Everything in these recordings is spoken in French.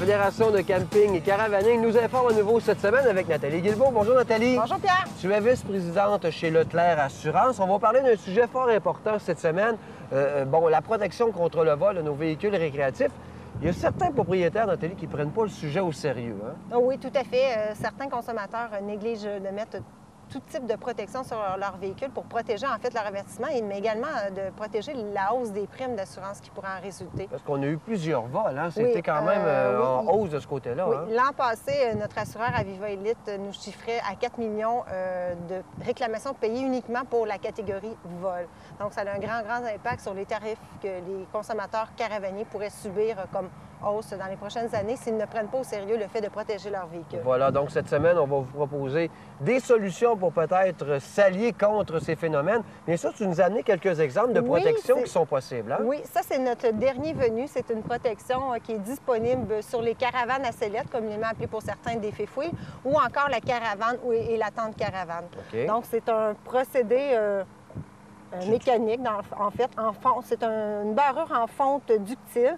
Fédération de camping et caravaning nous informe à nouveau cette semaine avec Nathalie Guilbeault. Bonjour Nathalie. Bonjour Pierre. Tu es vice-présidente chez Leclerc Assurance. On va parler d'un sujet fort important cette semaine. La protection contre le vol de nos véhicules récréatifs. Il y a certains propriétaires, Nathalie, qui ne prennent pas le sujet au sérieux. Hein? Oh oui, tout à fait. Certains consommateurs négligent de mettre tout type de protection sur leur véhicule pour protéger en fait leur investissement, mais également de protéger la hausse des primes d'assurance qui pourrait en résulter. Parce qu'on a eu plusieurs vols, hein? C'était quand même en hausse de ce côté-là. Oui. Hein? L'an passé, notre assureur Aviva Élite nous chiffrait à 4 millions de réclamations payées uniquement pour la catégorie vol. Donc, ça a un grand impact sur les tarifs que les consommateurs caravaniers pourraient subir comme hausse dans les prochaines années s'ils ne prennent pas au sérieux le fait de protéger leur véhicule. Voilà, donc cette semaine, on va vous proposer des solutions pour peut-être s'allier contre ces phénomènes. Bien sûr, tu nous as amené quelques exemples de protection qui sont possibles. Hein? Oui, ça, c'est notre dernier venu. C'est une protection qui est disponible sur les caravanes à sellettes, communément appelées pour certains des fifouilles, ou encore la caravane et la tente caravane. Okay. Donc, c'est un procédé mécanique, c'est une barrure en fonte ductile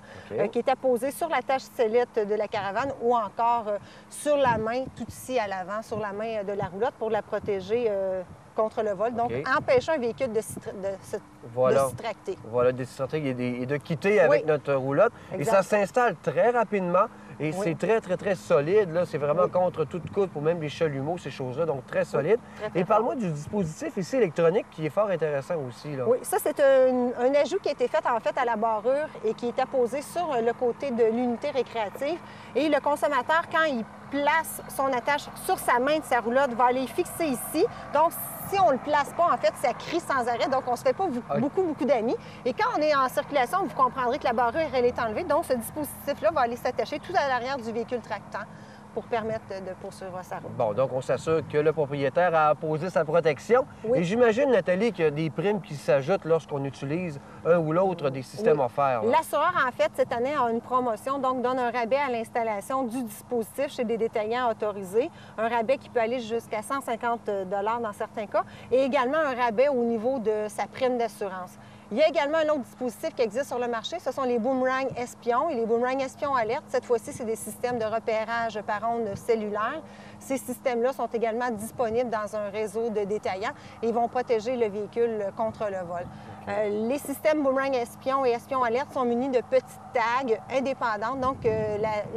qui est apposée sur la tâche sellette de la caravane ou encore sur la main, tout ici à l'avant, sur la main de la roulotte pour la protéger contre le vol. Donc, empêcher un véhicule de se tracter. Voilà, de se tracter et de quitter avec notre roulotte. Exact. Et ça s'installe très rapidement. Et c'est très solide. C'est vraiment contre toute coupe pour même les chalumeaux, ces choses-là. Donc, très solide. Et parle-moi du dispositif ici électronique qui est fort intéressant aussi. Là. Oui, ça, c'est un ajout qui a été fait en fait à la barrure et qui est apposé sur le côté de l'unité récréative. Et le consommateur, quand il place son attache sur sa main de sa roulotte, va aller fixer ici. Donc, si on ne le place pas, en fait, ça crie sans arrêt. Donc, on ne se fait pas beaucoup d'amis. Et quand on est en circulation, vous comprendrez que la barrure, elle est enlevée. Donc, ce dispositif-là va aller s'attacher tout à l'arrière du véhicule tractant pour permettre de poursuivre sa route. Bon, donc on s'assure que le propriétaire a posé sa protection. Oui. Et j'imagine, Nathalie, qu'il y a des primes qui s'ajoutent lorsqu'on utilise un ou l'autre des systèmes offerts. L'assureur, en fait, cette année, a une promotion, donc donne un rabais à l'installation du dispositif chez des détaillants autorisés. Un rabais qui peut aller jusqu'à 150 dans certains cas. Et également un rabais au niveau de sa prime d'assurance. Il y a également un autre dispositif qui existe sur le marché, ce sont les boomerangs espions et les boomerangs espions alertes. Cette fois-ci, c'est des systèmes de repérage par ondes cellulaires. Ces systèmes-là sont également disponibles dans un réseau de détaillants et ils vont protéger le véhicule contre le vol. Les systèmes boomerang espions et espions alertes sont munis de petites tags indépendantes. Donc,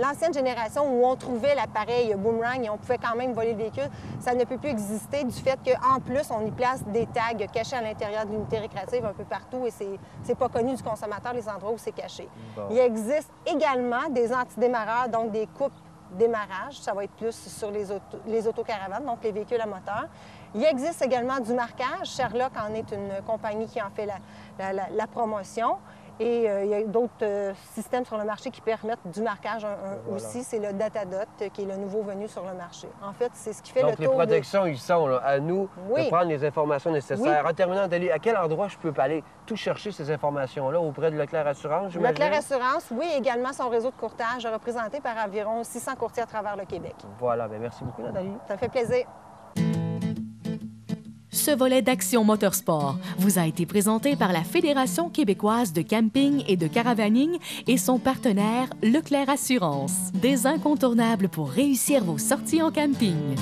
l'ancienne génération où on trouvait l'appareil boomerang et on pouvait quand même voler le véhicule, ça ne peut plus exister du fait qu'en plus, on y place des tags cachés à l'intérieur de l'unité récréative un peu partout et c'est pas connu du consommateur les endroits où c'est caché. Bon. Il existe également des antidémarreurs, donc des coupes démarrage. Ça va être plus sur les autocaravanes, donc les véhicules à moteur. Il existe également du marquage. Sherlock en est une compagnie qui en fait la promotion. Et il y a d'autres systèmes sur le marché qui permettent du marquage aussi. C'est le Datadot qui est le nouveau venu sur le marché. En fait, c'est ce qui fait donc, le tour. Donc, les protections, ils sont là, à nous de prendre les informations nécessaires. En terminant, Nathalie, à quel endroit je peux aller tout chercher ces informations-là auprès de Leclerc Assurance, j'imagine? Leclerc Assurance, oui, également son réseau de courtage représenté par environ 600 courtiers à travers le Québec. Voilà, bien, merci beaucoup, Nathalie. Ça me fait plaisir. Ce volet d'Action Motorsport vous a été présenté par la Fédération québécoise de camping et de caravaning et son partenaire Leclerc Assurance. Des incontournables pour réussir vos sorties en camping.